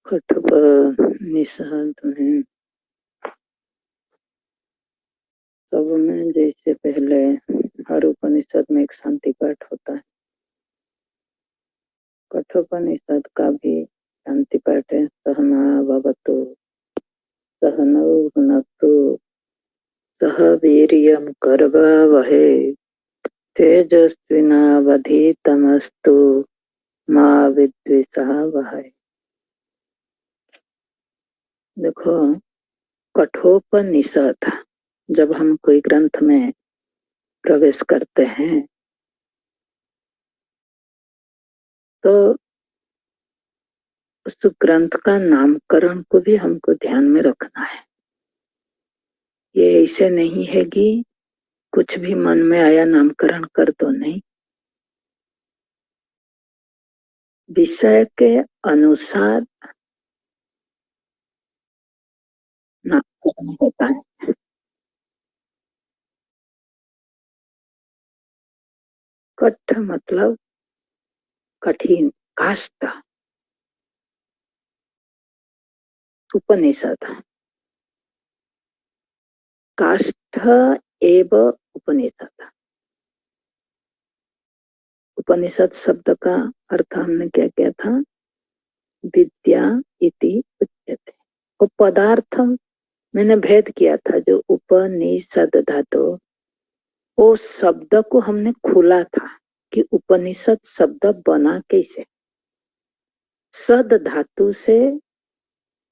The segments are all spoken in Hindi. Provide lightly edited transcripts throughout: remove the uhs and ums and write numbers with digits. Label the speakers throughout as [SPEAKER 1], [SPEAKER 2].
[SPEAKER 1] कठोपनिषद में सब में जैसे पहले हर उपनिषद में एक शांति पाठ होता है, कठोपनिषद का भी शांति पाठ है। सहना भवतु सहनौ भुनक्तु सह वीर्यं करवावहै तेजस्विनावधीतमस्तु मा विद्विषावहै। देखो, कठोपनिषद जब हम कोई ग्रंथ में प्रवेश करते हैं तो उस ग्रंथ का नामकरण को भी हमको ध्यान में रखना है। ये ऐसे नहीं है कि कुछ भी मन में आया नामकरण कर दो, नहीं। विषय के अनुसार नामकरण होता है। कठ मतलब कठिन, काष्ठ, उपनिषद, काष्ठ एव उपनिषद। उपनिषद शब्द का अर्थ हमने क्या किया था? विद्या इति उच्यते। वो पदार्थ मैंने भेद किया था, जो उपनिषद धातु, वो शब्द को हमने खोला था कि उपनिषद शब्द बना कैसे। सद धातु से,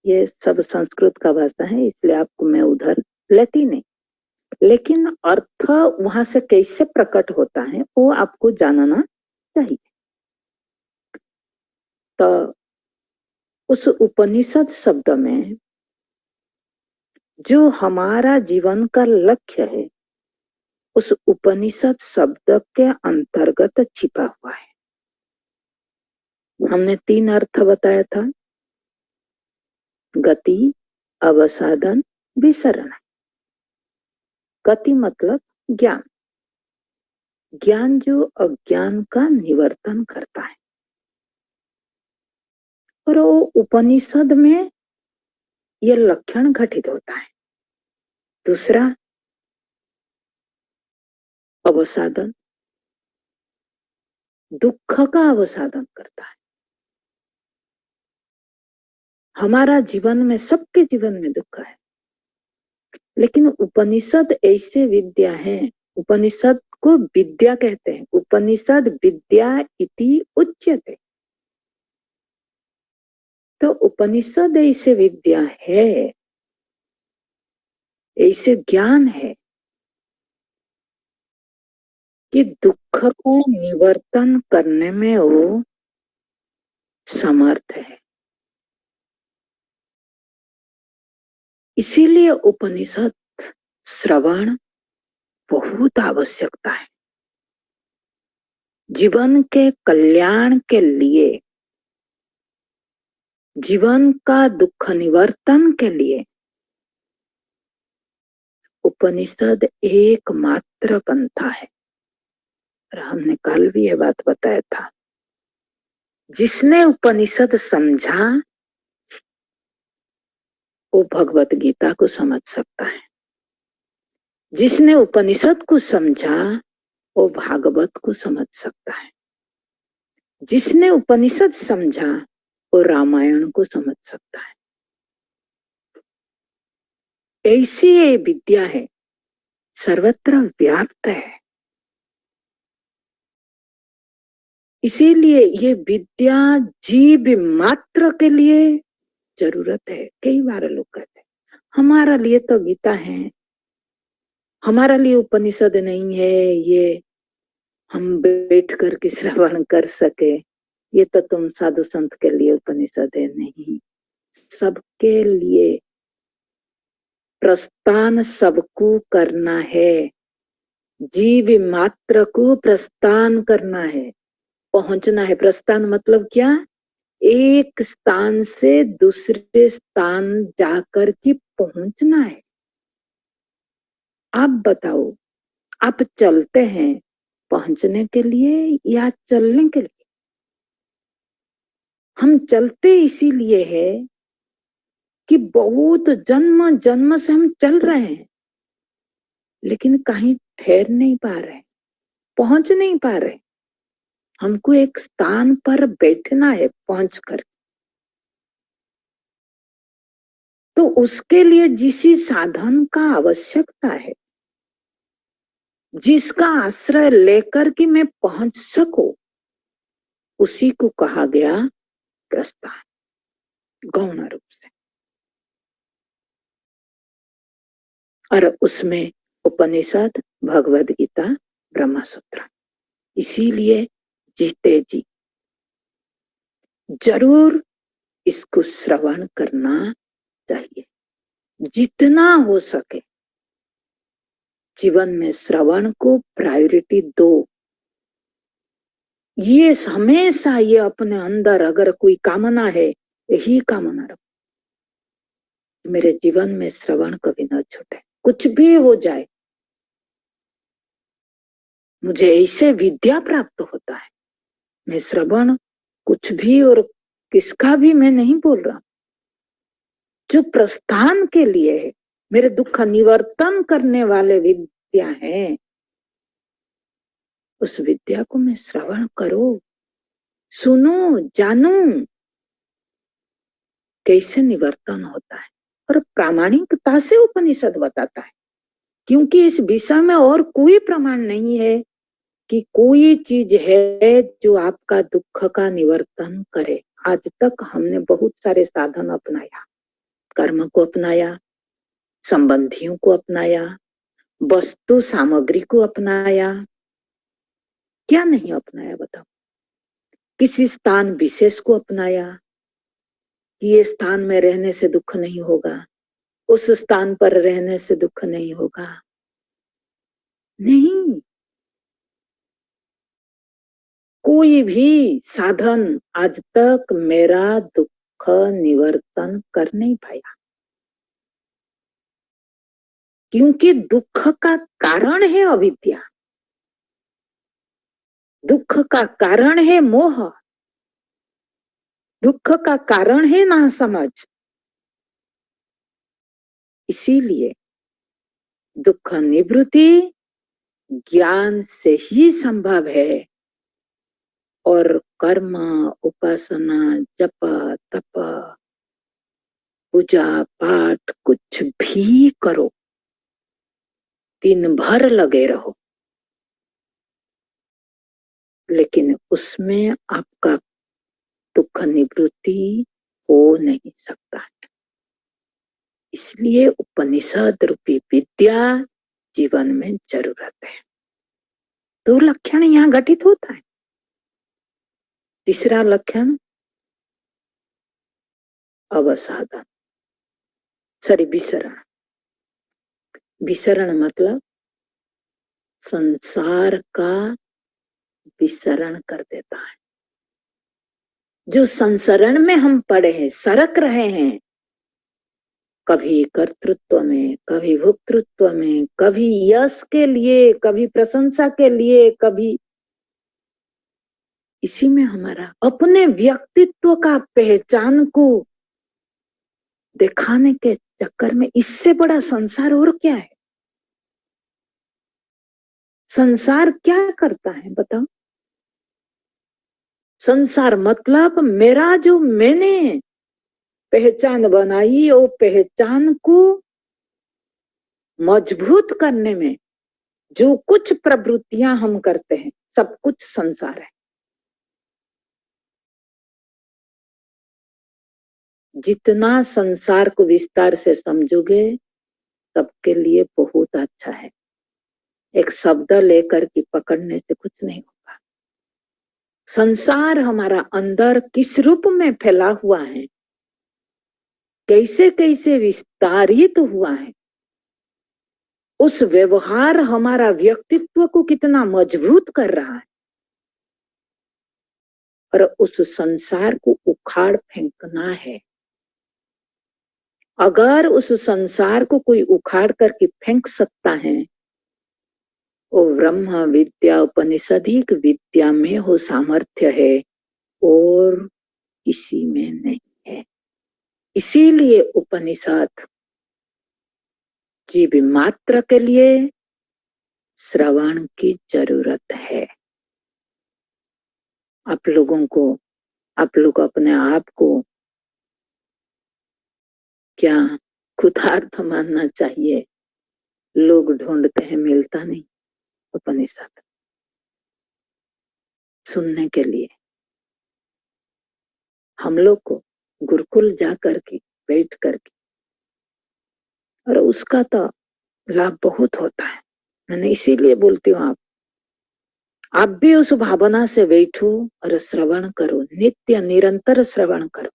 [SPEAKER 1] ये सब संस्कृत का भाषा है इसलिए आपको मैं उधर लेती नहीं, लेकिन अर्थ वहां से कैसे प्रकट होता है वो आपको जानना चाहिए। तो उस उपनिषद शब्द में जो हमारा जीवन का लक्ष्य है, उस उपनिषद शब्द के अंतर्गत छिपा हुआ है। हमने 3 अर्थ बताया था, गति, अवसाधन, विसरण। गति मतलब ज्ञान, ज्ञान जो अज्ञान का निवर्तन करता है, और वो उपनिषद में यह लक्षण घटित होता है। दूसरा, अवसाधन, दुख का अवसाधन करता है। हमारा जीवन में, सबके जीवन में दुख है, लेकिन उपनिषद ऐसे विद्या है, उपनिषद को विद्या कहते हैं। उपनिषद विद्या इति उच्यते। तो उपनिषद ऐसे विद्या है, ऐसे ज्ञान है कि दुख को निवर्तन करने में वो समर्थ है। इसीलिए उपनिषद श्रवण बहुत आवश्यकता है। जीवन के कल्याण के लिए, जीवन का दुख निवर्तन के लिए उपनिषद एकमात्र पंथा है। और हमने कल भी यह बात बताया था, जिसने उपनिषद समझा वो भगवत गीता को समझ सकता है। जिसने उपनिषद को समझा वो भागवत को समझ सकता है। जिसने उपनिषद समझा वो रामायण को समझ सकता है। ऐसी ये विद्या है, सर्वत्र व्याप्त है। इसीलिए ये विद्या जीव मात्र के लिए जरूरत है। कई बार लोग कहते हैं हमारा लिए तो गीता है, हमारा लिए उपनिषद नहीं है, ये हम बैठ करके श्रवण कर सके, ये तो तुम साधु संत के लिए उपनिषद है। नहीं, सबके लिए प्रस्थान सबको करना है। जीव मात्र को प्रस्थान करना है, पहुंचना है। प्रस्थान मतलब क्या? एक स्थान से दूसरे स्थान जाकर के पहुंचना है। आप बताओ, आप चलते हैं पहुंचने के लिए या चलने के लिए? हम चलते इसीलिए है कि बहुत जन्म जन्म से हम चल रहे हैं, लेकिन कहीं ठहर नहीं पा रहे, पहुंच नहीं पा रहे। हमको एक स्थान पर बैठना है पहुंचकर, तो उसके लिए जिस साधन का आवश्यकता है, जिसका आश्रय लेकर कि मैं पहुंच सकूं, उसी को कहा गया प्रस्थान, गौण रूप से। और उसमें उपनिषद, भगवद गीता, ब्रह्म सूत्र। इसीलिए जीते जी जरूर इसको श्रवण करना चाहिए, जितना हो सके जीवन में श्रवण को प्रायोरिटी दो। ये हमेशा ये अपने अंदर अगर कोई कामना है, यही कामना रखो, मेरे जीवन में श्रवण कभी न छूटे, कुछ भी हो जाए मुझे ऐसे विद्या प्राप्त होता है। मैं श्रवण कुछ भी और किसका भी मैं नहीं बोल रहा, जो प्रस्थान के लिए है, मेरे दुख निवर्तन करने वाले विद्या है, उस विद्या को मैं श्रवण करो, सुनो, जानू कैसे निवर्तन होता है। और प्रामाणिकता से उपनिषद बताता है, क्योंकि इस विषय में और कोई प्रमाण नहीं है कि कोई चीज है जो आपका दुख का निवर्तन करे। आज तक हमने बहुत सारे साधन अपनाया, कर्म को अपनाया, संबंधियों को अपनाया, वस्तु सामग्री को अपनाया, क्या नहीं अपनाया बताओ? किसी स्थान विशेष को अपनाया कि ये स्थान में रहने से दुख नहीं होगा, उस स्थान पर रहने से दुख नहीं होगा। नहीं, कोई भी साधन आज तक मेरा दुख निवर्तन कर नहीं पाया, क्योंकि दुख का कारण है अविद्या, दुख का कारण है मोह, दुख का कारण है नासमझ। इसीलिए दुख निवृत्ति ज्ञान से ही संभव है। और कर्म, उपासना, जप, तप, पूजा पाठ कुछ भी करो, दिन भर लगे रहो, लेकिन उसमें आपका दुख निवृत्ति हो नहीं सकता। इसलिए उपनिषद रूपी विद्या जीवन में जरूरत है। दो लक्षण यहाँ घटित होता है। तीसरा लक्षण अवसाधन, विसरण। विसरण मतलब संसार का विसरण कर देता है। जो संसरण में हम पड़े हैं, सरक रहे हैं, कभी कर्तृत्व में, कभी भोक्तृत्व में, कभी यश के लिए, कभी प्रशंसा के लिए, कभी इसी में हमारा अपने व्यक्तित्व का पहचान को दिखाने के चक्कर में, इससे बड़ा संसार और क्या है? संसार क्या करता है बताओ? संसार मतलब मेरा जो मैंने पहचान बनाई, वो पहचान को मजबूत करने में जो कुछ प्रवृत्तियां हम करते हैं, सब कुछ संसार है। जितना संसार को विस्तार से समझोगे, सबके लिए बहुत अच्छा है। एक शब्द लेकर के पकड़ने से कुछ नहीं होगा। संसार हमारा अंदर किस रूप में फैला हुआ है, कैसे कैसे विस्तारित हुआ है, उस व्यवहार हमारा व्यक्तित्व को कितना मजबूत कर रहा है, और उस संसार को उखाड़ फेंकना है। अगर उस संसार को कोई उखाड़ करके फेंक सकता है, वो ब्रह्म विद्या उपनिषदिक विद्या में हो सामर्थ्य है और किसी में नहीं है। इसीलिए उपनिषद जीव मात्र के लिए श्रवण की जरूरत है। आप लोग अपने आप को क्या खुदार्थ मानना चाहिए? लोग ढूंढते हैं, मिलता नहीं उपनिषद सुनने के लिए। हम लोग को गुरुकुल जा करके बैठ करके, और उसका तो लाभ बहुत होता है। मैंने इसीलिए बोलती हूँ आप भी उस भावना से बैठो और श्रवण करो, नित्य निरंतर श्रवण करो।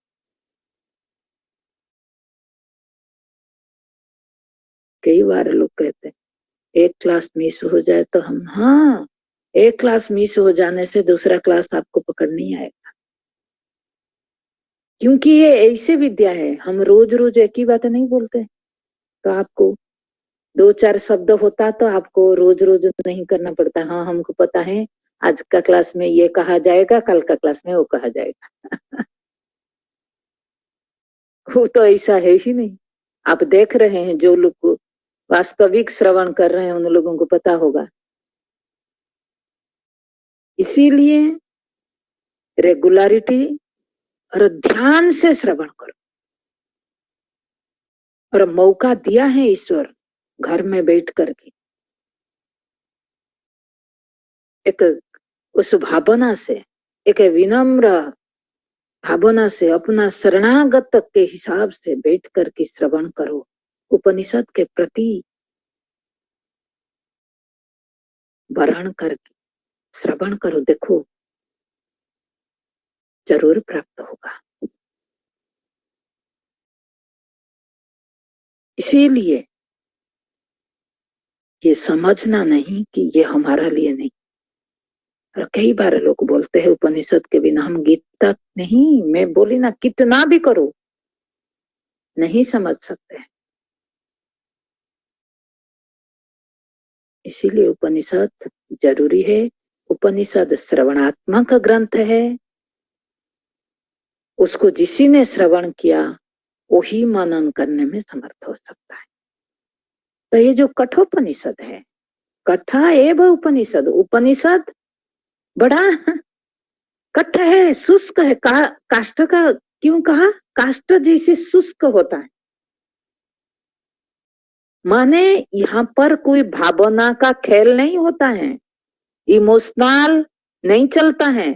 [SPEAKER 1] कई बार लोग कहते हैं एक क्लास मिस हो जाए तो हम, हाँ, एक क्लास मिस हो जाने से दूसरा क्लास आपको पकड़ नहीं आएगा, क्योंकि ये ऐसी विद्या है। हम रोज रोज एक ही बात नहीं बोलते, तो आपको दो चार शब्द होता तो आपको रोज रोज नहीं करना पड़ता। हाँ, हमको पता है आज का क्लास में ये कहा जाएगा, कल का क्लास में वो कहा जाएगा। वो तो ऐसा है ही नहीं। आप देख रहे हैं, जो लोग वास्तविक श्रवण कर रहे हैं उन लोगों को पता होगा। इसीलिए रेगुलरिटी और ध्यान से श्रवण करो। और मौका दिया है ईश्वर घर में बैठ करके, एक उस भावना से, एक विनम्र भावना से, अपना शरणागत के हिसाब से बैठ करके श्रवण करो। उपनिषद के प्रति वर्ण करके श्रवण करो, देखो जरूर प्राप्त होगा। इसीलिए ये समझना नहीं कि ये हमारा लिए नहीं। और कई बार लोग बोलते हैं उपनिषद के बिना हम गीता नहीं, मैं बोली ना, कितना भी करो नहीं समझ सकते। इसीलिए उपनिषद जरूरी है। उपनिषद श्रवणात्मक ग्रंथ है। उसको जिसी ने श्रवण किया वही मनन करने में समर्थ हो सकता है। तो ये जो कठोपनिषद है, कठा एवं उपनिषद, उपनिषद बड़ा कठ है, शुष्क है। काष्ठ का क्यों कहा? काष्ठ जैसे शुष्क होता है, माने यहाँ पर कोई भावना का खेल नहीं होता है, इमोशनल नहीं चलता है।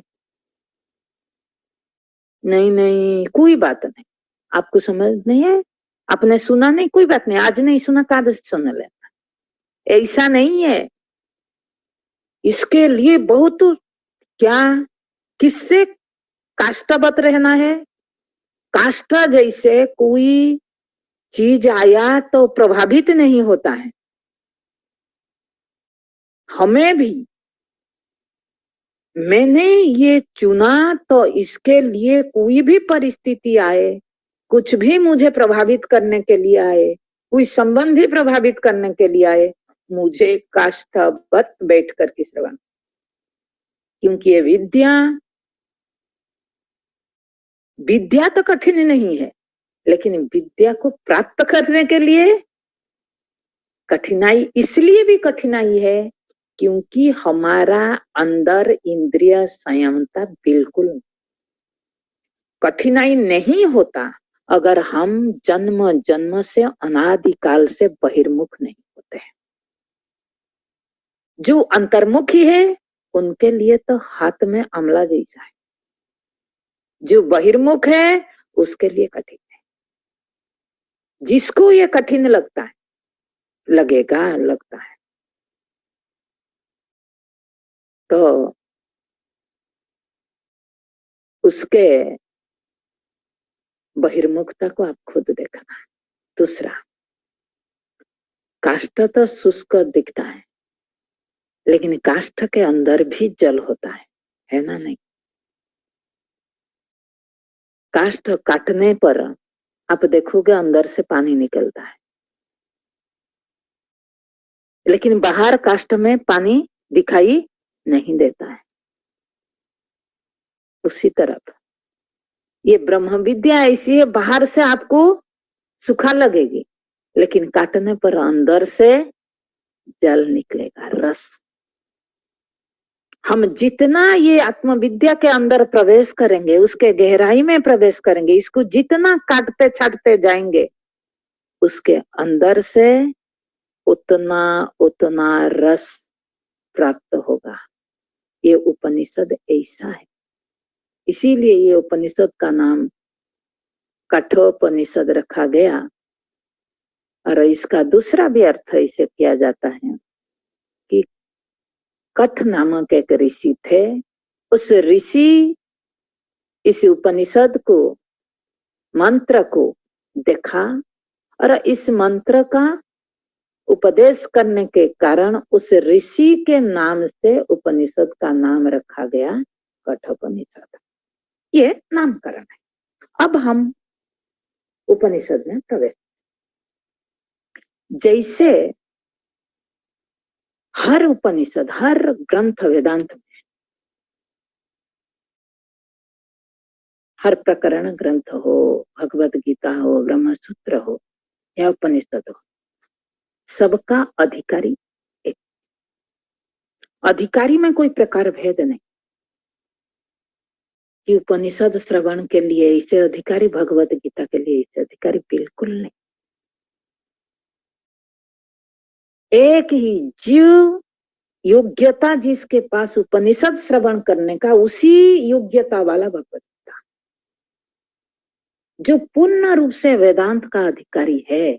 [SPEAKER 1] नहीं नहीं, कोई बात नहीं। आपको समझ नहीं है, आपने सुना नहीं, कोई बात नहीं, आज नहीं सुना काद सुन लेना, ऐसा नहीं है। इसके लिए बहुत क्या, किससे काष्ठवत रहना है। काष्ठ जैसे कोई चीज आया तो प्रभावित नहीं होता है। हमें भी, मैंने ये चुना तो इसके लिए कोई भी परिस्थिति आए, कुछ भी मुझे प्रभावित करने के लिए आए, कोई संबंधी प्रभावित करने के लिए आए, मुझे काष्ठवत बैठ कर के श्रवण, क्योंकि ये विद्या विद्या तो कठिन नहीं है, लेकिन विद्या को प्राप्त करने के लिए कठिनाई, इसलिए भी कठिनाई है क्योंकि हमारा अंदर इंद्रिय संयमता बिल्कुल नहीं। कठिनाई नहीं होता अगर हम जन्म जन्म से अनादिकाल से बहिर्मुख नहीं होते हैं। जो अंतर्मुखी है उनके लिए तो हाथ में अमला जैसा है, जो बहिर्मुख है उसके लिए कठिन है। जिसको ये कठिन लगता है, लगता है, तो उसके बहिर्मुखता को आप खुद देखना। दूसरा, काष्ठ तो शुष्क दिखता है, लेकिन काष्ठ के अंदर भी जल होता है ना? नहीं, काष्ठ काटने पर आप देखोगे अंदर से पानी निकलता है। लेकिन बाहर काष्ठ में पानी दिखाई नहीं देता है। उसी तरफ ये ब्रह्म विद्या ऐसी है, बाहर से आपको सूखा लगेगी, लेकिन काटने पर अंदर से जल निकलेगा, रस। हम जितना ये आत्मविद्या के अंदर प्रवेश करेंगे, उसके गहराई में प्रवेश करेंगे, इसको जितना काटते छाटते जाएंगे, उसके अंदर से उतना उतना रस प्राप्त होगा। ये उपनिषद ऐसा है, इसीलिए ये उपनिषद का नाम कठोपनिषद रखा गया। और इसका दूसरा भी अर्थ इसे किया जाता है कि कठ नामक एक ऋषि थे, उस ऋषि इस उपनिषद को, मंत्र को देखा और इस मंत्र का उपदेश करने के कारण उस ऋषि के नाम से उपनिषद का नाम रखा गया कठोपनिषद। ये नामकरण है। अब हम उपनिषद में प्रवेश, जैसे हर उपनिषद, हर ग्रंथ वेदांत में, हर प्रकरण ग्रंथ हो, भगवत गीता हो, ब्रह्म सूत्र हो या उपनिषद हो, सबका अधिकारी एक। अधिकारी में कोई प्रकार भेद नहीं कि उपनिषद श्रवण के लिए इसे अधिकारी, भगवत गीता के लिए इसे अधिकारी, बिल्कुल नहीं। एक ही जीव, योग्यता जिसके पास उपनिषद श्रवण करने का, उसी योग्यता वाला भगवत गीता। जो पूर्ण रूप से वेदांत का अधिकारी है,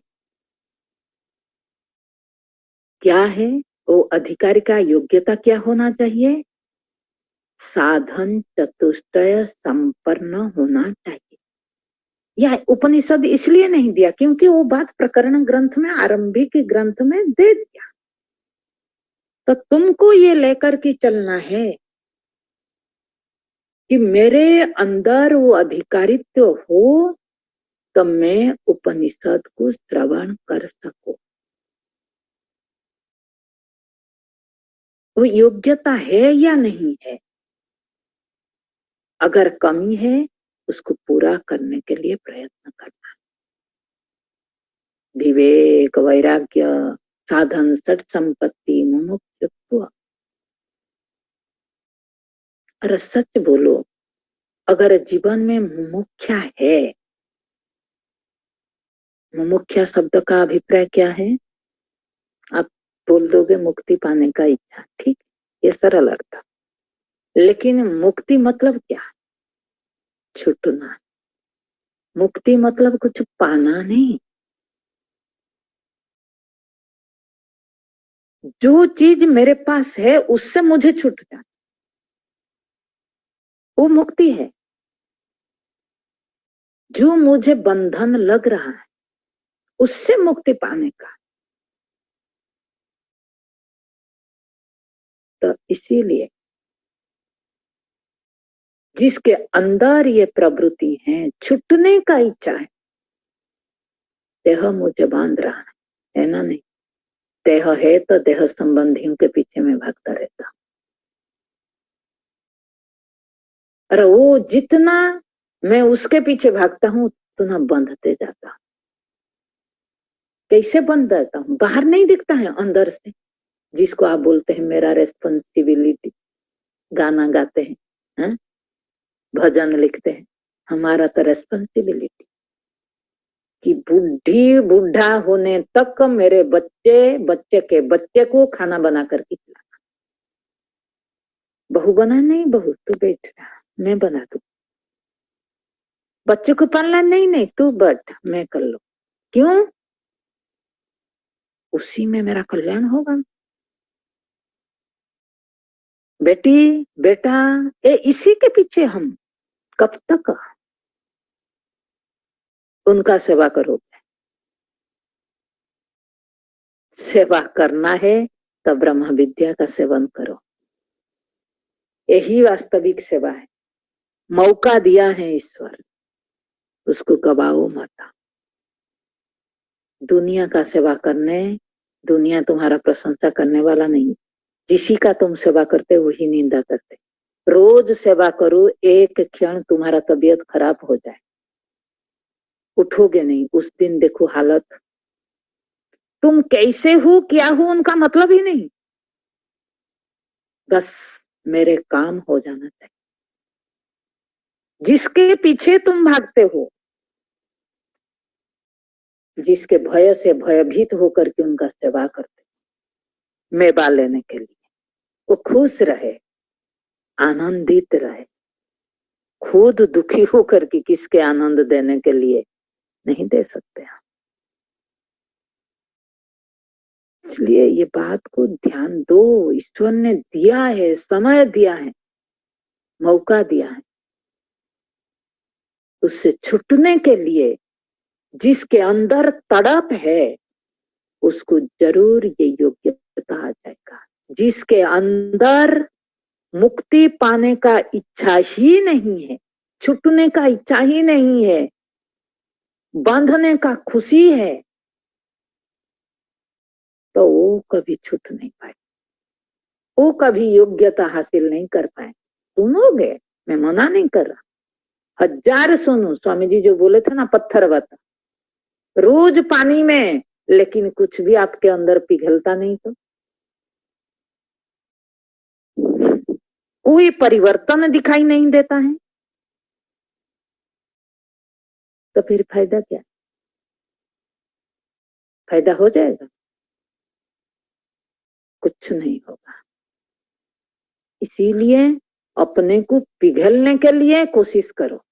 [SPEAKER 1] क्या है वो अधिकारी का योग्यता क्या होना चाहिए? साधन चतुष्टय संपन्न होना चाहिए। यह उपनिषद इसलिए नहीं दिया क्योंकि वो बात प्रकरण ग्रंथ में, आरंभिक ग्रंथ में दे दिया। तो तुमको ये लेकर के चलना है कि मेरे अंदर वो अधिकारित्व हो, तो मैं उपनिषद को श्रवण कर सकूं। वो योग्यता है या नहीं है? अगर कमी है, उसको पूरा करने के लिए प्रयत्न करना। विवेक, वैराग्य, साधन, सट संपत्ति, मुमुक्षुत्व। अरे सच बोलो, अगर जीवन में मुमुक्षा है, मुमुक्षा शब्द का अभिप्राय क्या है? आप बोल दोगे मुक्ति पाने का इच्छा, ठीक, ये सरल अर्थ। लेकिन मुक्ति मतलब क्या? छूटना। मुक्ति मतलब कुछ पाना नहीं। जो चीज मेरे पास है उससे मुझे छूट जाना, वो मुक्ति है। जो मुझे बंधन लग रहा है, उससे मुक्ति पाने का। तो इसीलिए जिसके अंदर ये प्रवृत्ति है, छूटने का इच्छा है, देह मुझे बांध रहा है ना? नहीं, देह है तो देह संबंधियों के पीछे में भागता रहता। अरे वो जितना मैं उसके पीछे भागता हूँ, उतना बंधते जाता। कैसे बंध जाता हूँ? बाहर नहीं दिखता है, अंदर से। जिसको आप बोलते हैं मेरा रेस्पॉन्सिबिलिटी, गाना गाते हैं, भजन लिखते हैं, हमारा तो रेस्पॉन्सिबिलिटी कि बुढ़ी बूढ़ा होने तक मेरे बच्चे, बच्चे के बच्चे को खाना बना करके खिलाना। बहू बना नहीं, बहू तू बैठ, मैं बना दूं। बच्चे को पालना नहीं, नहीं तू बैठ, मैं कर लूं। क्यों? उसी में मेरा कल्याण होगा। बेटी, बेटा, ये इसी के पीछे हम कब तक उनका सेवा करोगे? सेवा करना है तो ब्रह्म विद्या का सेवन करो। यही वास्तविक सेवा है। मौका दिया है ईश्वर, उसको गवाओ मत। दुनिया का सेवा करने दुनिया तुम्हारा प्रशंसा करने वाला नहीं। जिसी का तुम सेवा करते वही निंदा करते। रोज सेवा करो, एक क्षण तुम्हारा तबीयत खराब हो जाए, उठोगे नहीं, उस दिन देखो हालत। तुम कैसे हो क्या हो उनका मतलब ही नहीं, बस मेरे काम हो जाना चाहिए। जिसके पीछे तुम भागते हो, जिसके भय से भयभीत होकर के उनका सेवा करते, मेवा लेने के लिए, वो खुश रहे, आनंदित रहे। खुद दुखी होकर के किसके आनंद देने के लिए नहीं दे सकते हम। इसलिए ये बात को ध्यान दो, ईश्वर ने दिया है, समय दिया है, मौका दिया है, उससे छूटने के लिए जिसके अंदर तड़प है उसको जरूर ये योग्यता आ जाएगा। जिसके अंदर मुक्ति पाने का इच्छा ही नहीं है, छूटने का इच्छा ही नहीं है, बांधने का खुशी है, तो वो कभी छूट नहीं पाए, वो कभी योग्यता हासिल नहीं कर पाए। सुनोगे, मैं मना नहीं कर रहा, हजार सुनो। स्वामी जी जो बोले थे ना, पत्थर बता रोज पानी में, लेकिन कुछ भी आपके अंदर पिघलता नहीं, तो कोई परिवर्तन दिखाई नहीं देता है, तो फिर फायदा क्या? फायदा हो जाएगा? कुछ नहीं होगा। इसीलिए अपने को पिघलने के लिए कोशिश करो,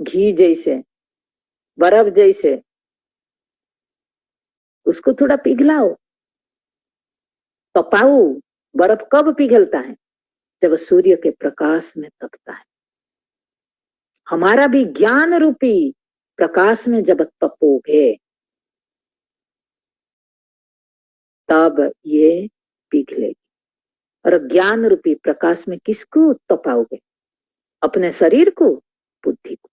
[SPEAKER 1] घी जैसे, बर्फ जैसे, उसको थोड़ा पिघलाओ, तपाओ। बर्फ कब पिघलता है? जब सूर्य के प्रकाश में तपता है। हमारा भी ज्ञान रूपी प्रकाश में जब तपोगे, तब ये पिघलेगी। और ज्ञान रूपी प्रकाश में किसको तपाओगे? अपने शरीर को, बुद्धि को।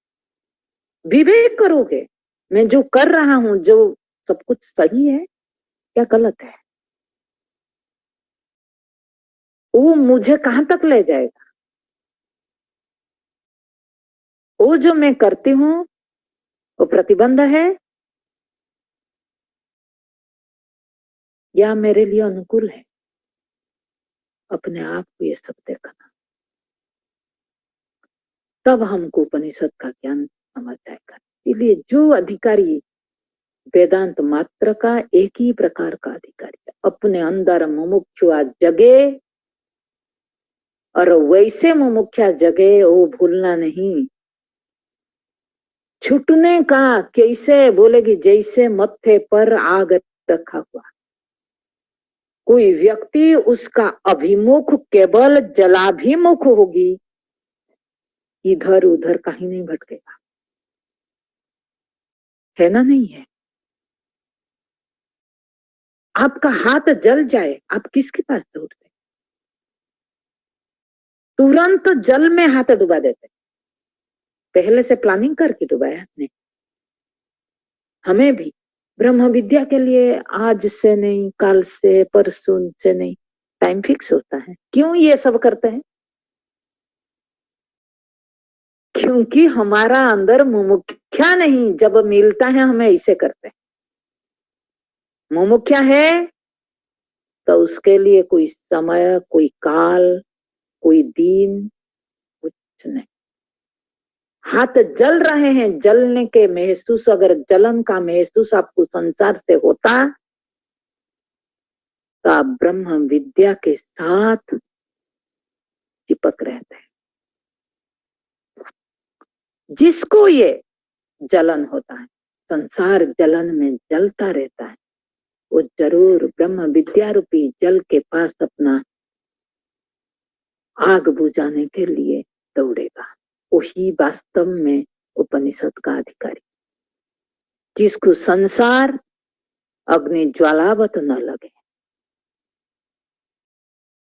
[SPEAKER 1] विवेक करोगे, मैं जो कर रहा हूं, जो सब कुछ सही है या गलत है, वो मुझे कहां तक ले जाएगा? वो जो मैं करती हूं वो प्रतिबंध है या मेरे लिए अनुकूल है? अपने आप को ये सब देखना, तब हमको उपनिषद का ज्ञान समझ आएगा। इसलिए जो अधिकारी वेदांत मात्र का एक ही प्रकार का अधिकारी है, अपने अंदर मुमुक्षुआ जगे, और वैसे मुमुक्षा जगे वो भूलना नहीं। छूटने का कैसे बोलेगी? जैसे मत्थे पर आग रखा हुआ कोई व्यक्ति, उसका अभिमुख केवल जलाभिमुख होगी, इधर उधर कहीं नहीं भटकेगा, है ना? नहीं है। आपका हाथ जल जाए, आप किसके पास दौड़ते? तुरंत जल में हाथ डुबा देते, पहले से प्लानिंग करके डुबाया आपने। हमें भी ब्रह्म विद्या के लिए आज से नहीं, कल से, परसों से नहीं, टाइम फिक्स होता है। क्यों ये सब करते हैं? क्योंकि हमारा अंदर मुमुक्षा नहीं, जब मिलता है हमें ऐसे करते हैं। मुमुक्षा है तो उसके लिए कोई समय, कोई काल, कोई दिन, कुछ नहीं। हाथ जल रहे हैं, जलने के महसूस, अगर जलन का महसूस आपको संसार से होता, तो आप ब्रह्म विद्या के साथ चिपक रहते हैं। जिसको ये जलन होता है, संसार जलन में जलता रहता है, वो जरूर ब्रह्म विद्या रूपी जल के पास अपना आग बुझाने के लिए दौड़ेगा। वही वास्तव में उपनिषद का अधिकारी, जिसको संसार अग्नि ज्वालावत न लगे,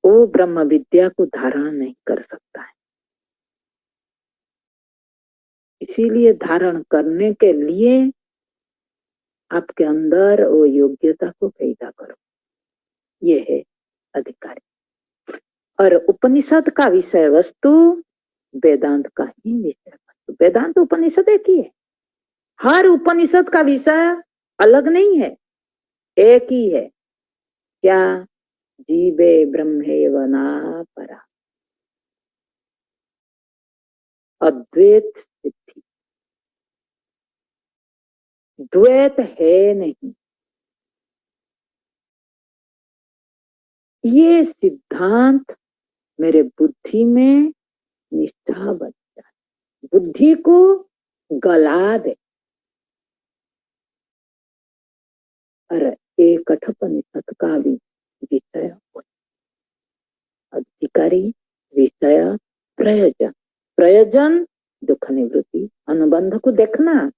[SPEAKER 1] वो ब्रह्म विद्या को धारण नहीं कर सकता है। इसीलिए धारण करने के लिए आपके अंदर वो योग्यता को पैदा करो, ये है अधिकारी। और उपनिषद का विषय वस्तु वेदांत का ही विषय वस्तु। वेदांत उपनिषद एक ही है, हर उपनिषद का विषय अलग नहीं है, एक ही है। क्या? जीवे ब्रह्मेव नाः परा, अद्वैत सिद्धि, द्वैत है नहीं। ये सिद्धांत मेरे बुद्धि में निष्ठा बन जाए, बुद्धि को गला दे। और एक कठोपनिषद का भी विषय हो, अधिकारी, विषय, प्रयोजन। प्रयोजन दुख निवृत्ति, अनुबंध को देखना।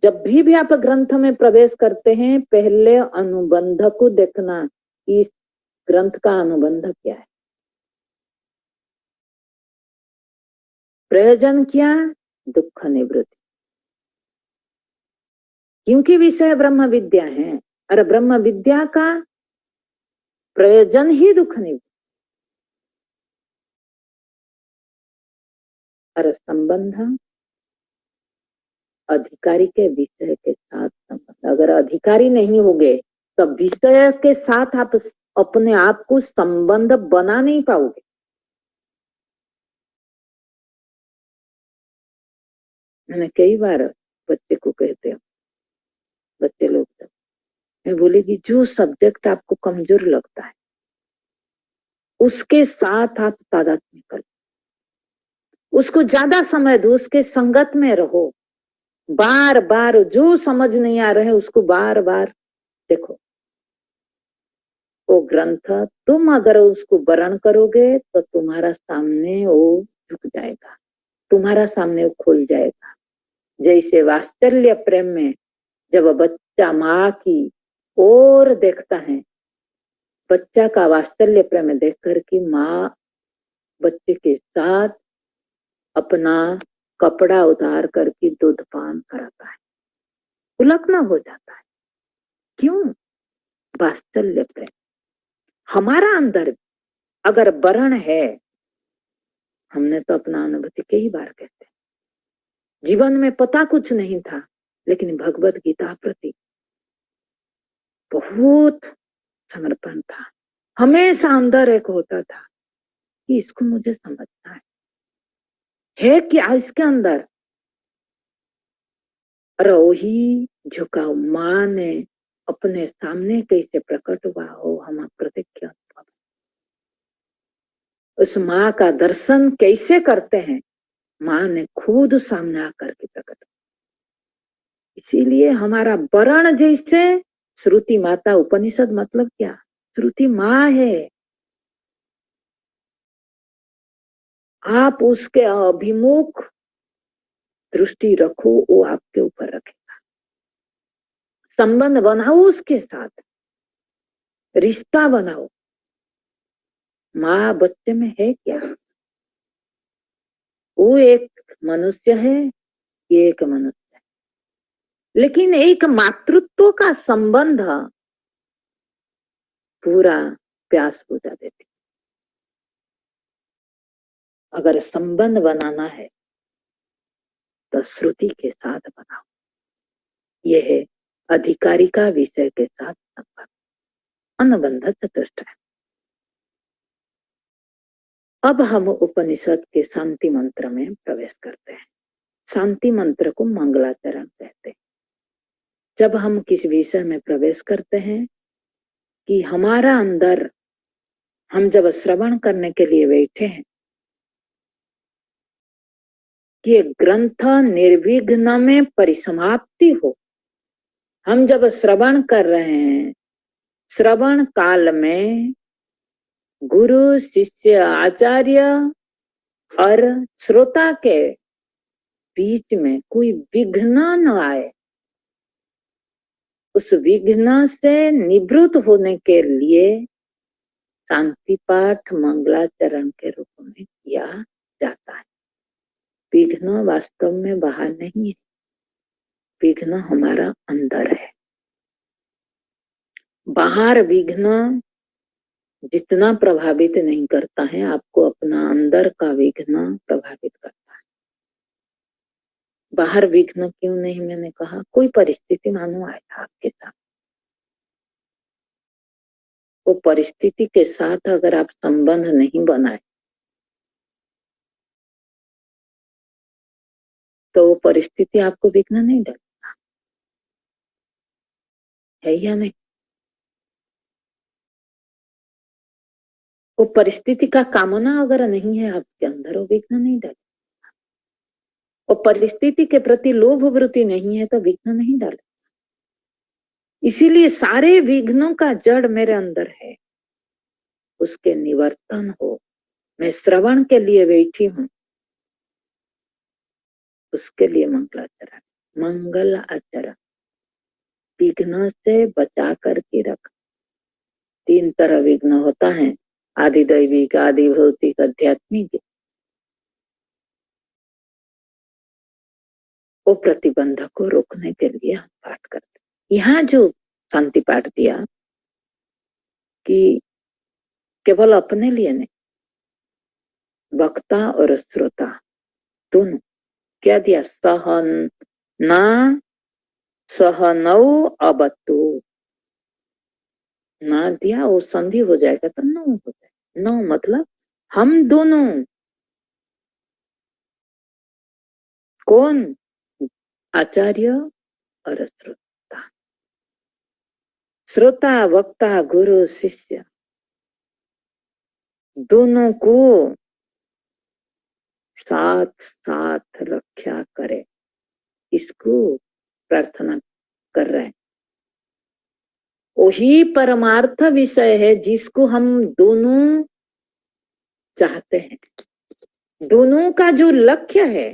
[SPEAKER 1] जब भी आप ग्रंथ में प्रवेश करते हैं, पहले अनुबंध को देखना, इस ग्रंथ का अनुबंध क्या है। प्रयोजन क्या? दुख निवृत्ति, क्योंकि विषय ब्रह्म विद्या है और ब्रह्म विद्या का प्रयोजन ही दुख निवृत्ति। और संबंध अधिकारी के विषय के साथ संबंध। अगर अधिकारी नहीं होगे तो विषय के साथ आप अपने आप को संबंध बना नहीं पाओगे। मैंने कई बार बच्चे को कहते हो, बच्चे लोग तक मैं बोलेगी जो सब्जेक्ट आपको कमजोर लगता है उसके साथ आप तादात्म्य करो, उसको ज्यादा समय दो, उसके संगत में रहो, बार बार जो समझ नहीं आ रहे उसको बार बार देखो। वो ग्रंथ तुम अगर उसको वर्ण करोगे तो तुम्हारा सामने वो झुक जाएगा, तुम्हारा सामने वो खुल जाएगा। जैसे वात्सल्य प्रेम में जब बच्चा माँ की ओर देखता है, बच्चा का वात्सल्य प्रेम देख कर के माँ बच्चे के साथ अपना कपड़ा उतार करके दूध पान कराता है, उलटना हो जाता है। क्यों? वात्सल्य प्रेम। हमारा अंदर अगर वर्ण है, हमने तो अपना अनुभूति कई बार कहते हैं, जीवन में पता कुछ नहीं था लेकिन भगवत गीता प्रति बहुत समर्पण था। हमेशा अंदर एक होता था कि इसको मुझे समझना है क्या इसके अंदर। और वही झुकाव माँ ने अपने सामने कैसे प्रकट हुआ हो, हम प्रतिज्ञा। उस माँ का दर्शन कैसे करते हैं, माँ ने खुद सामने आकर के प्रकट। इसीलिए हमारा वर्ण जैसे श्रुति माता, उपनिषद मतलब क्या? श्रुति माँ है। आप उसके अभिमुख दृष्टि रखो, वो आपके ऊपर रखेगा। संबंध बनाओ उसके साथ, रिश्ता बनाओ। माँ बच्चे में है क्या? वो एक मनुष्य है, ये एक मनुष्य है, लेकिन एक मातृत्व का संबंध पूरा प्यास बुझा देती। अगर संबंध बनाना है तो श्रुति के साथ बनाओ। यह है अधिकारी का विषय के साथ संबंध, अनुबंध चतुष्ट है। अब हम उपनिषद के शांति मंत्र में प्रवेश करते हैं। शांति मंत्र को मंगलाचरण कहते हैं। जब हम किस विषय में प्रवेश करते हैं कि हमारा अंदर, हम जब श्रवण करने के लिए बैठे हैं कि ग्रंथ निर्विघ्न में परिसमाप्ति हो, हम जब श्रवण कर रहे हैं, श्रवण काल में गुरु शिष्य आचार्य और श्रोता के बीच में कोई विघ्न न आए, उस विघ्न से निवृत्त होने के लिए शांति पाठ मंगलाचरण के रूप में किया जाता है। विघ्न वास्तव में बाहर नहीं है, विघ्न हमारा अंदर है। बाहर विघ्न जितना प्रभावित नहीं करता है, आपको अपना अंदर का विघ्न प्रभावित करता है। बाहर विघ्न क्यों नहीं, मैंने कहा कोई परिस्थिति मानो आया आपके साथ, वो परिस्थिति के साथ अगर आप संबंध नहीं बनाए तो वो परिस्थिति आपको विघ्न नहीं डाले, है या नहीं? वो परिस्थिति का कामना अगर नहीं है आपके अंदर, वो विघ्न नहीं डाले। और परिस्थिति के प्रति लोभ वृत्ति नहीं है तो विघ्न नहीं डाले। इसीलिए सारे विघ्नों का जड़ मेरे अंदर है, उसके निवर्तन हो। मैं श्रवण के लिए बैठी हूँ, उसके लिए मंगलाचरण, मंगल आचरण, विघ्न से बचा करके रख। 3 तरह विघ्न होता है, आदि दैविक, आदि भौतिक, आध्यात्मिक। वो प्रतिबंधक को रोकने के लिए हम पाठ करते। यहाँ जो शांति पाठ दिया कि केवल अपने लिए नहीं, वक्ता और श्रोता दोनों। क्या दिया? सहन ना सहनौ अबतु, ना दिया वो संधि हो जाएगा तो नौ हो जाएगा। नौ मतलब हम दोनों। कौन? आचार्य और श्रोता। श्रोता, वक्ता, गुरु, शिष्य दोनों को साथ साथ रक्षा करे, इसको प्रार्थना कर रहे हैं। वही परमार्थ विषय है जिसको हम दोनों चाहते हैं। दोनों का जो लक्ष्य है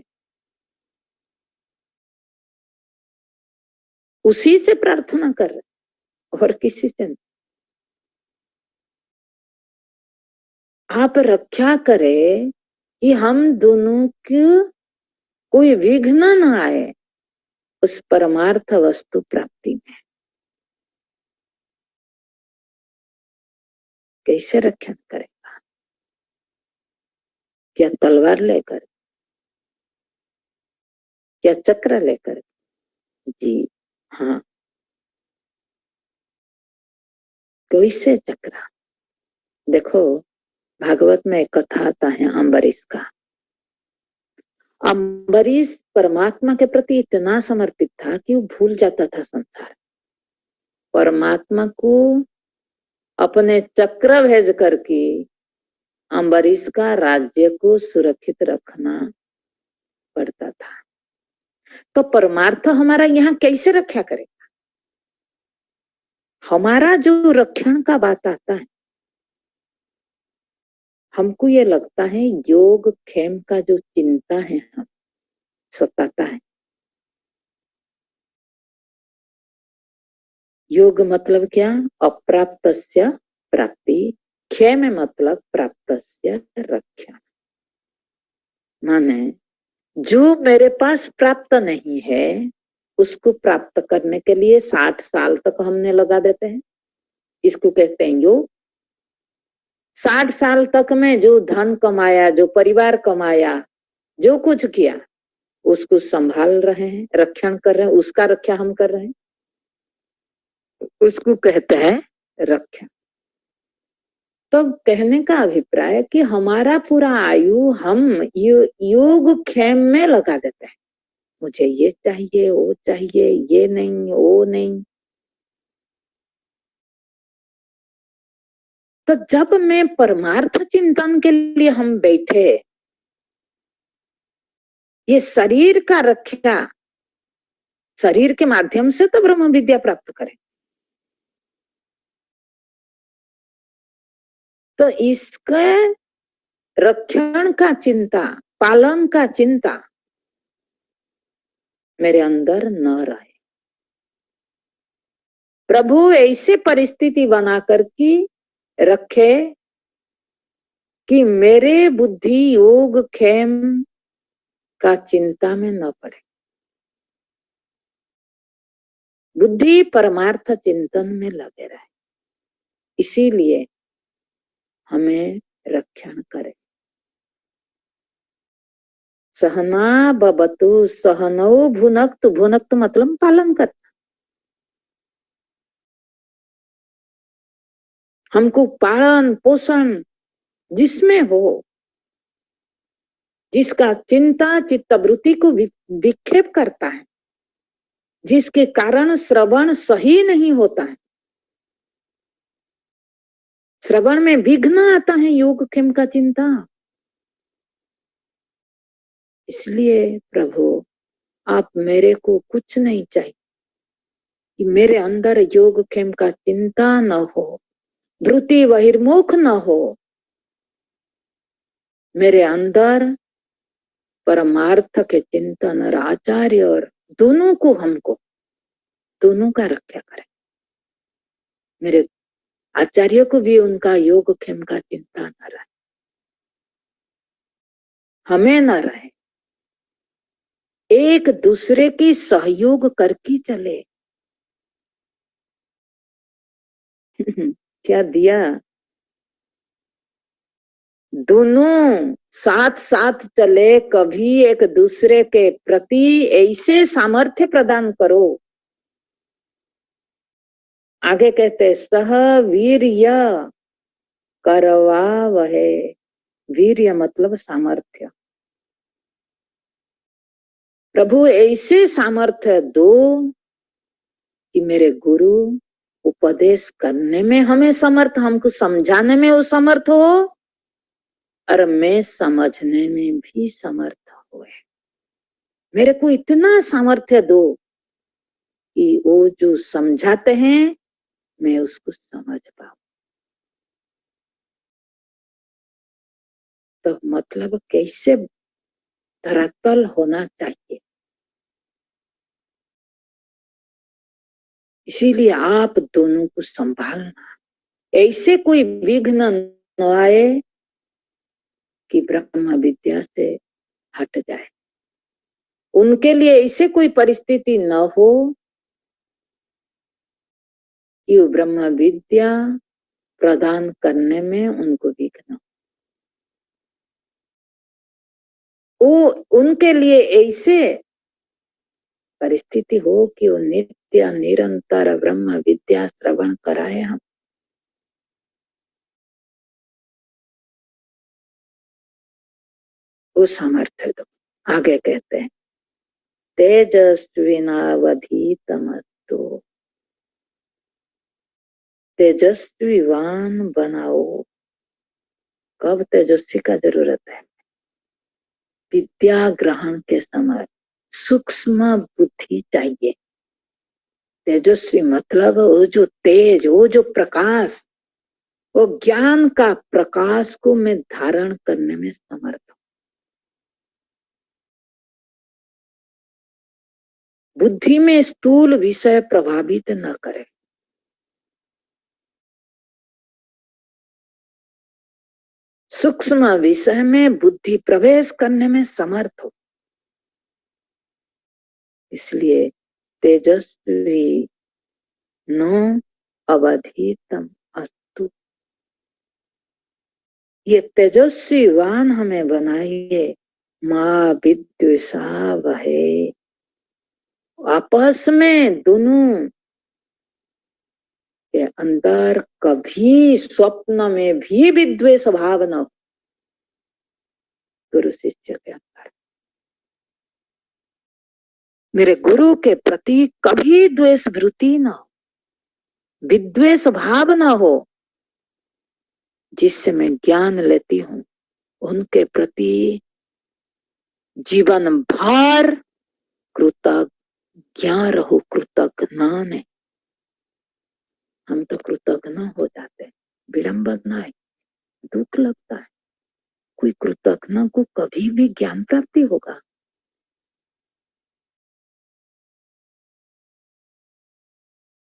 [SPEAKER 1] उसी से प्रार्थना कर रहे, और किसी से नहीं। आप रक्षा करें कि हम दोनों की कोई विघ्न न आए उस परमार्थ वस्तु प्राप्ति में। कैसे रक्षा करेगा? क्या तलवार लेकर? क्या चक्र लेकर? जी हाँ। कैसे चक्र? देखो, भागवत में एक कथा आता है अम्बरीश का। अम्बरीश परमात्मा के प्रति इतना समर्पित था कि वो भूल जाता था संसार। परमात्मा को अपने चक्र भेज करके अम्बरीश का राज्य को सुरक्षित रखना पड़ता था। तो परमार्थ हमारा यहाँ कैसे रक्षा करेगा? हमारा जो रक्षण का बात आता है, हमको ये लगता है योग क्षेम का जो चिंता है हम सताता है। योग मतलब क्या? अप्राप्तस्य प्राप्ति, क्षेम मतलब प्राप्तस्य रक्षा। माने जो मेरे पास प्राप्त नहीं है उसको प्राप्त करने के लिए 60 साल तक हमने लगा देते हैं, इसको कहते हैं योग। 60 साल तक में जो धन कमाया, जो परिवार कमाया, जो कुछ किया, उसको संभाल रहे हैं, रक्षण कर रहे हैं, उसका रक्षा हम कर रहे हैं, उसको कहते हैं रक्षा। तो कहने का अभिप्राय कि हमारा पूरा आयु हम योग क्षेम में लगा देते हैं। मुझे ये चाहिए, वो चाहिए, ये नहीं, वो नहीं। तो जब मैं परमार्थ चिंतन के लिए हम बैठे, ये शरीर का रक्षा, शरीर के माध्यम से तो ब्रह्म विद्या प्राप्त करें। तो इसके रक्षण का चिंता, पालन का चिंता मेरे अंदर न रहे। प्रभु ऐसे परिस्थिति बना कर की रखे कि मेरे बुद्धि योग क्षेम का चिंता में न पड़े, बुद्धि परमार्थ चिंतन में लगे रहे। इसीलिए हमें रक्षण करे। सहना बबतु सहनौ भुनक्तु, भुनक्तु मतलब पालन कर। हमको पालन पोषण जिसमें हो, जिसका चिंता चित्तवृत्ति को विक्षेप करता है, जिसके कारण श्रवण सही नहीं होता है, श्रवण में विघ्न आता है योगक्षेम का चिंता। इसलिए प्रभु आप मेरे को कुछ नहीं चाहिए कि मेरे अंदर योगक्षेम का चिंता न हो, वृत्ति बहिर्मुख न हो, मेरे अंदर परमार्थ के चिंतन और आचार्य और दोनों को, हमको दोनों का रक्षा करें। मेरे आचार्य को भी उनका योगक्षेम का चिंता न रहे, हमें न रहे, एक दूसरे की सहयोग करके चले। क्या दिया, दोनों साथ साथ चले, कभी एक दूसरे के प्रति ऐसे सामर्थ्य प्रदान करो। आगे कहते सह वीर्य करवा वहे, वीर्य मतलब सामर्थ्य। प्रभु ऐसे सामर्थ्य दो कि मेरे गुरु उपदेश करने में हमें समर्थ, हमको समझाने में वो समर्थ हो और मैं समझने में भी समर्थ हुए। मेरे को इतना सामर्थ्य दो कि वो जो समझाते हैं मैं उसको समझ पाऊं। तो मतलब कैसे धरातल होना चाहिए। इसीलिए आप दोनों को संभालना, ऐसे कोई विघ्न न आए कि ब्रह्म विद्या से हट जाए, उनके लिए ऐसे कोई परिस्थिति न हो कि वो ब्रह्म विद्या प्रदान करने में उनको विघ्न हो, उनके लिए ऐसे परिस्थिति हो कि वो नित्य निरंतर ब्रह्म विद्या श्रवण कराए। हम वो सामर्थ्य दो। आगे कहते हैं तेजस्विनावधीतमस्तु, तेजस्वीवान बनाओ। कब तेजस्वी का जरूरत है? विद्या ग्रहण के समय सूक्ष्म बुद्धि चाहिए। तेजस्वी मतलब वो जो तेज, वो जो प्रकाश, वो ज्ञान का प्रकाश को मैं धारण करने में समर्थ हूं। बुद्धि में स्थूल विषय प्रभावित न करे, सूक्ष्म विषय में बुद्धि प्रवेश करने में समर्थ हो। इसलिए तेजस्वी नो अवधीतम अस्तु, ये तेजस्वीवान हमें बनाइए। माँ विद्वेषा वहे, आपस में दोनों के अंदर कभी स्वप्न में भी विद्वेष भाव न हो। गुरु शिष्य के अंदर मेरे गुरु के प्रति कभी द्वेष वृत्ति न हो, विद्वेष भाव न हो। जिससे मैं ज्ञान लेती हूँ उनके प्रति जीवन भर कृतज्ञ रहो, कृतज्ञ नहीं। हम तो कृतज्ञ हो जाते हैं, विडंबना है, दुख लगता है। कोई कृतज्ञ को कभी भी ज्ञान प्राप्ति होगा?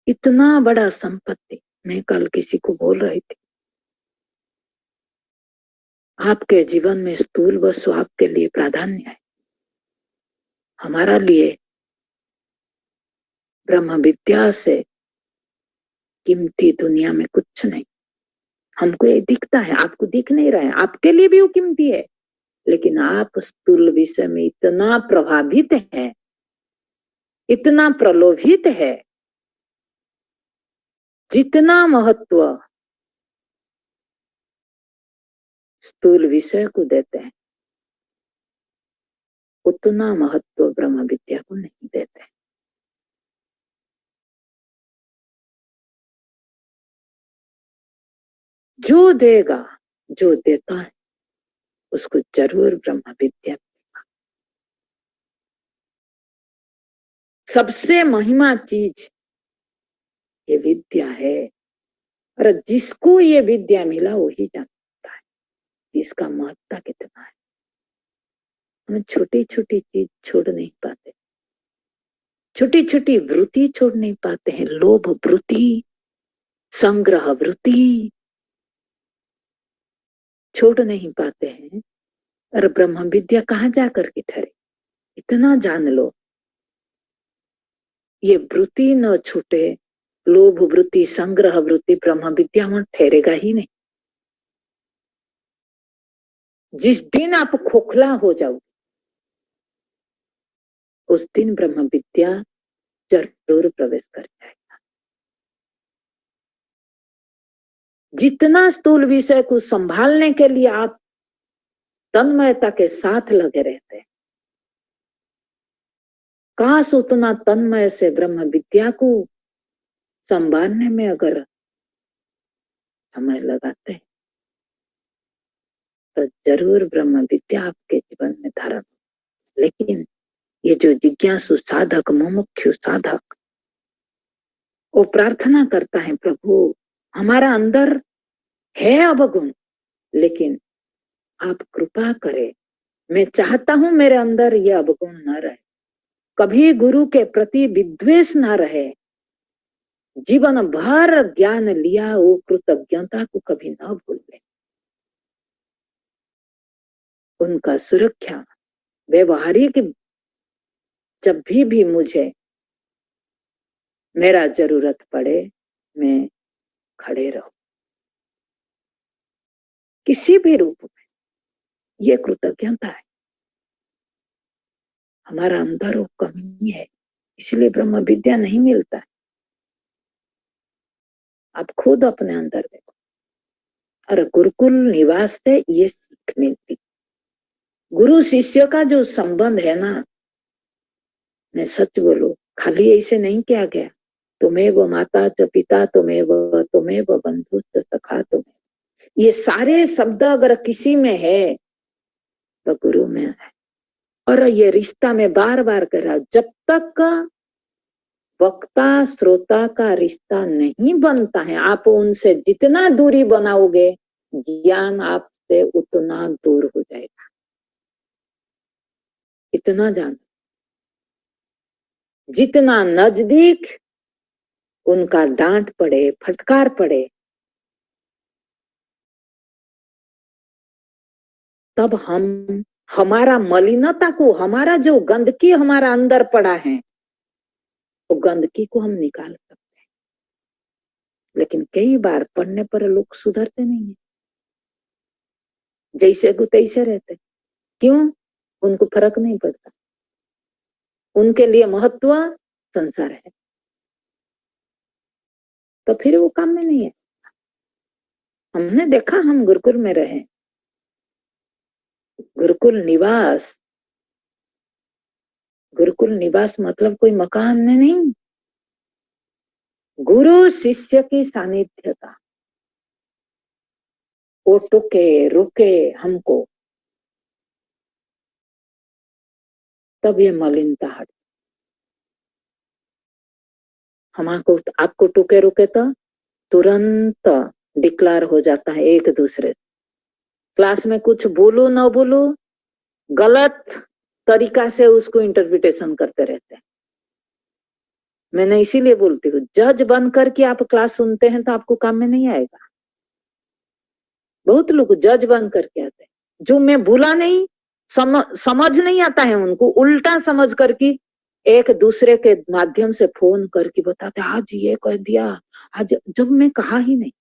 [SPEAKER 1] इतना बड़ा संपत्ति। मैं कल किसी को बोल रही थी, आपके जीवन में स्थूल वस्तु आपके लिए प्राधान्य है, हमारा लिए ब्रह्म विद्या से कीमती दुनिया में कुछ नहीं। हमको ये दिखता है, आपको दिख नहीं रहा है, आपके लिए भी वो कीमती है, लेकिन आप स्थूल विषय में इतना प्रभावित है, इतना प्रलोभित है, जितना महत्व स्थूल विषय को देते हैं उतना महत्व ब्रह्म विद्या को नहीं देते। जो देगा, जो देता है उसको जरूर ब्रह्म विद्या। सबसे महिमा चीज ये विद्या है, और जिसको ये विद्या मिला वही जानता है इसका महत्व कितना है। हम छोटी छोटी चीज छोड़ नहीं पाते, छोटी छोटी वृत्ति छोड़ नहीं पाते हैं, लोभ वृत्ति, संग्रह वृत्ति छोड़ नहीं पाते हैं। और ब्रह्म विद्या कहाँ जाकर के ठहरे, इतना जान लो ये वृत्ति न छूटे, लोभ वृत्ति, संग्रह वृत्ति, ब्रह्म विद्या वहां ठहरेगा ही नहीं। जिस दिन आप खोखला हो जाओ उस दिन ब्रह्म विद्या जरूर प्रवेश कर जाएगा। जितना स्थूल विषय को संभालने के लिए आप तन्मयता के साथ लगे रहते हैं, काश उतना तन्मय से ब्रह्म विद्या को संभालने में अगर समय लगाते हैं तो जरूर ब्रह्म विद्या आपके जीवन में धारण। लेकिन ये जो जिज्ञासु साधक, मुमुक्षु साधक, वो प्रार्थना करता है, प्रभु हमारा अंदर है अवगुण, लेकिन आप कृपा करें, मैं चाहता हूं मेरे अंदर ये अवगुण न रहे, कभी गुरु के प्रति विद्वेष न रहे, जीवन भर ज्ञान लिया वो कृतज्ञता को कभी न भूले। उनका सुरक्षा व्यवहारिक, जब भी मुझे मेरा जरूरत पड़े मैं खड़े रहूं किसी भी रूप में, ये कृतज्ञता है। हमारा अंदर वो कमी है, इसलिए ब्रह्म विद्या नहीं मिलता है। आप खुद अपने अंदर देखो, और गुरुकुल निवास से ये सीख मिलती। गुरु शिष्य का जो संबंध है ना, मैं सच बोलूं, खाली ऐसे नहीं किया गया, तुम्हें वो माता च पिता, तुम्हें वो बंधु च सखा, तुम्हें, ये सारे शब्द अगर किसी में है तो गुरु में है। और ये रिश्ता में बार बार कह रहा, जब तक वक्ता श्रोता का रिश्ता नहीं बनता है, आप उनसे जितना दूरी बनाओगे ज्ञान आपसे उतना दूर हो जाएगा। इतना जान, जितना नजदीक उनका डांट पड़े, फटकार पड़े, तब हम हमारा मलिनता को, हमारा जो गंदगी हमारा अंदर पड़ा है, तो गंदगी को हम निकाल सकते हैं। लेकिन कई बार पढ़ने पर लोग सुधरते नहीं है, जैसे को तैसे रहते। क्यों? उनको फर्क नहीं पड़ता, उनके लिए महत्व संसार है, तो फिर वो काम में नहीं है। हमने देखा, हम गुरुकुल में रहे, गुरुकुल निवास, गुरुकुल निवास मतलब कोई मकान में नहीं, गुरु शिष्य की सानिध्यता, वो टुके रुके हमको, तब ये मलिनता हट। हमको आपको टुके रुके तो तुरंत डिक्लेयर हो जाता है एक दूसरे। क्लास में कुछ बोलो न बोलो, गलत तरीका से उसको इंटरप्रिटेशन करते रहते हैं। मैंने इसीलिए बोलती हूँ, जज बन करके आप क्लास सुनते हैं तो आपको काम में नहीं आएगा। बहुत लोग जज बन करके आते हैं, जो मैं भूला नहीं, समझ नहीं आता है उनको, उल्टा समझ करके एक दूसरे के माध्यम से फोन करके बताते, आज ये कह दिया, आज, जब मैं कहा ही नहीं।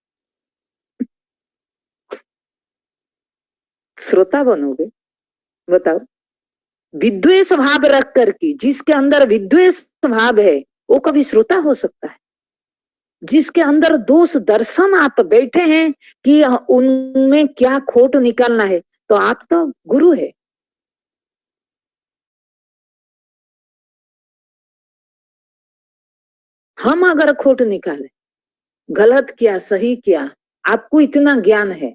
[SPEAKER 1] श्रोता बनोगे? बताओ। विद्वेष भाव रख करके, जिसके अंदर विद्वेष भाव है वो कभी श्रोता हो सकता है? जिसके अंदर दोष दर्शन आप बैठे हैं कि उनमें क्या खोट निकालना है, तो आप तो गुरु है। हम अगर खोट निकाले, गलत किया सही किया, आपको इतना ज्ञान है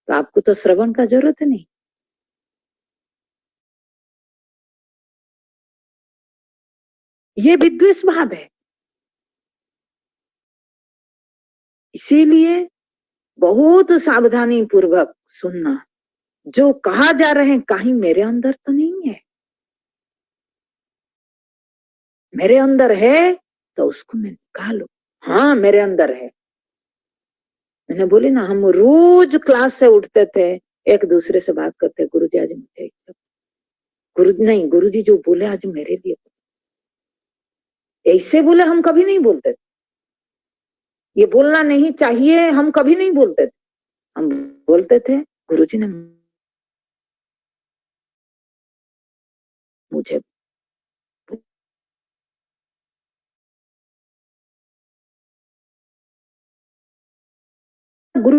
[SPEAKER 1] तो आपको तो श्रवण का जरूरत नहीं। ये विद्वेष भाव है। इसीलिए बहुत सावधानी पूर्वक सुनना। जो कहा जा रहे हैं कहीं मेरे अंदर तो नहीं है। मेरे अंदर है तो उसको मैं निकालू। हाँ, मेरे अंदर है। मैंने बोली ना, हम रोज क्लास से उठते थे, एक दूसरे से बात करते, गुरुजी आज मुझे, गुरुजी जो बोले आज मेरे लिए, ऐसे बोले हम कभी नहीं बोलते थे। ये बोलना नहीं चाहिए हम कभी नहीं बोलते थे। हम बोलते थे गुरुजी ने मुझे, गुरु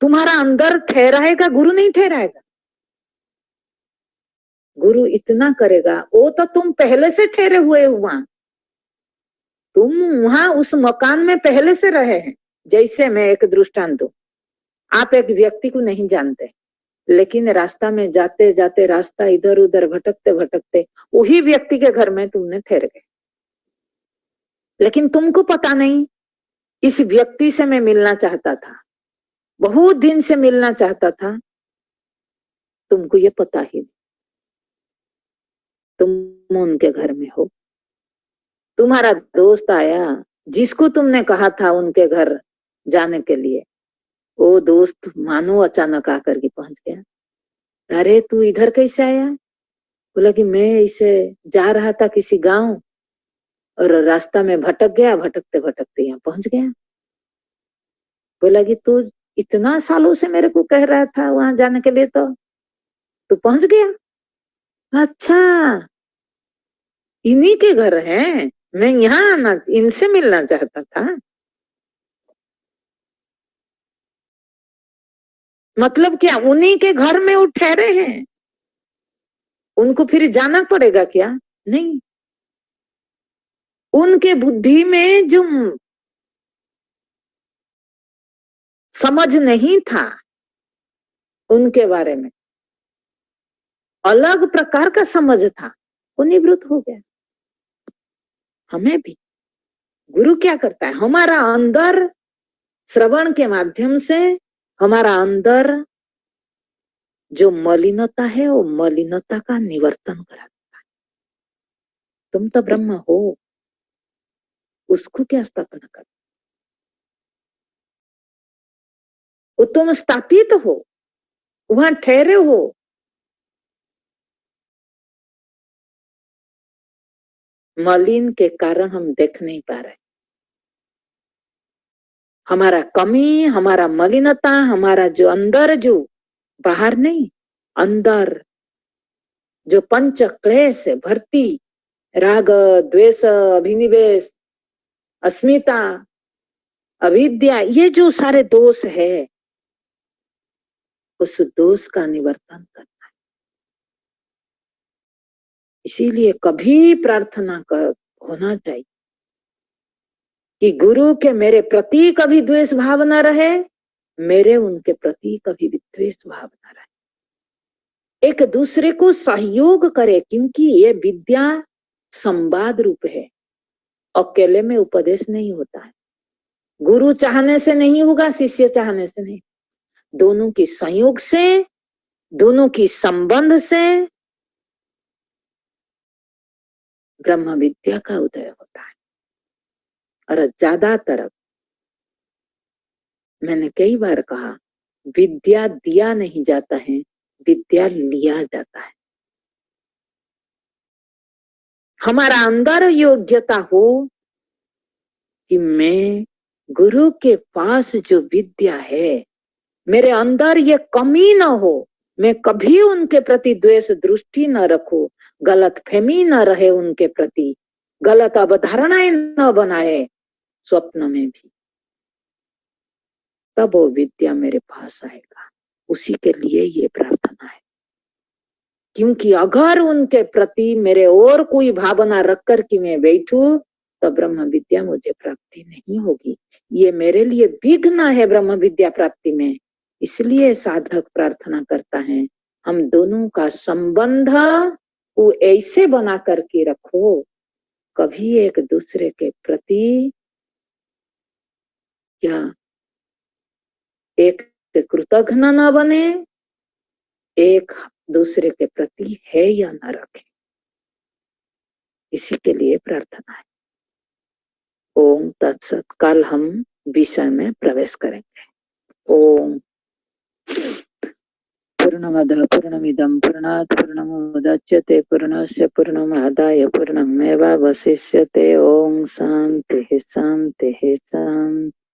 [SPEAKER 1] तुम्हारा अंदर ठहराएगा, गुरु नहीं ठहराएगा। गुरु इतना करेगा, वो तो तुम पहले से ठहरे हुए हो वहां। तुम वहां उस मकान में पहले से रहे हैं। जैसे मैं एक दृष्टांत दूं, आप एक व्यक्ति को नहीं जानते, लेकिन रास्ता में जाते जाते रास्ता इधर उधर भटकते भटकते वही व्यक्ति के घर में तुमने ठहर गए, लेकिन तुमको पता नहीं इस व्यक्ति से मैं मिलना चाहता था, बहुत दिन से मिलना चाहता था। तुमको ये पता ही नहीं, तुम उनके घर में हो। तुम्हारा दोस्त आया, जिसको तुमने कहा था उनके घर जाने के लिए, वो दोस्त मानो अचानक आकर के पहुंच गया। अरे तू इधर कैसे आया? बोला कि मैं इसे जा रहा था किसी गांव और रास्ता में भटक गया, भटकते भटकते यहाँ पहुंच गया। बोला कि तू इतना सालों से मेरे को कह रहा था वहां जाने के लिए, तो तू पहुंच गया? अच्छा, इन्हीं के घर है, मैं यहाँ आना, इनसे मिलना चाहता था। मतलब क्या उन्हीं के घर में वो ठहरे हैं, उनको फिर जाना पड़ेगा क्या? नहीं। उनके बुद्धि में जो समझ नहीं था उनके बारे में, अलग प्रकार का समझ था, वो निवृत्त हो गया। हमें भी गुरु क्या करता है, हमारा अंदर श्रवण के माध्यम से हमारा अंदर जो मलिनता है वो मलिनता का निवर्तन कराता है। तुम तो ब्रह्म हो, उसको क्या स्थापना कर, वो तुम स्थापित हो, वहां ठहरे हो। मलिन के कारण हम देख नहीं पा रहे। हमारा कमी, हमारा मलिनता, हमारा जो अंदर, जो बाहर नहीं, अंदर जो पंच क्लेश से भर्ती, राग द्वेष अभिनिवेश अस्मिता अविद्या, ये जो सारे दोष है, उस दोष का निवर्तन करना है। इसीलिए कभी प्रार्थना कर होना चाहिए कि गुरु के मेरे प्रति कभी द्वेष भाव न रहे, मेरे उनके प्रति कभी विद्वेष भाव न रहे। एक दूसरे को सहयोग करे, क्योंकि ये विद्या संवाद रूप है, अकेले में उपदेश नहीं होता है। गुरु चाहने से नहीं होगा, शिष्य चाहने से नहीं, दोनों की संयोग से, दोनों की संबंध से ब्रह्म विद्या का उदय होता है। और ज्यादातर मैंने कई बार कहा, विद्या दिया नहीं जाता है, विद्या लिया जाता है। हमारा अंदर योग्यता हो कि मैं गुरु के पास जो विद्या है, मेरे अंदर ये कमी न हो, मैं कभी उनके प्रति द्वेष दृष्टि न रखूं, गलत फहमी न रहे उनके प्रति, गलत अवधारणाएं न बनाए स्वप्न में भी, तब वो विद्या मेरे पास आएगा। उसी के लिए ये प्रार्थना है। क्योंकि अगर उनके प्रति मेरे और कोई भावना रख कर कि मैं बैठूं, तो ब्रह्म विद्या मुझे प्राप्ति नहीं होगी। ये मेरे लिए विघ्न है ब्रह्म विद्या प्राप्ति में। इसलिए साधक प्रार्थना करता है, हम दोनों का संबंध को ऐसे बना करके रखो, कभी एक दूसरे के प्रति या एक कृतघ्न न बने, एक दूसरे के प्रति है या न रखे। इसी के लिए प्रार्थना है। ओम तत्सत। कल हम विषय में प्रवेश करेंगे। ओम पूर्णमदः पूर्णमिदं पूर्णात् पूर्णमुदच्यते पूर्णस्य पूर्णमादाय पूर्णमेवावशिष्यते। ओम शांति शांति शांति।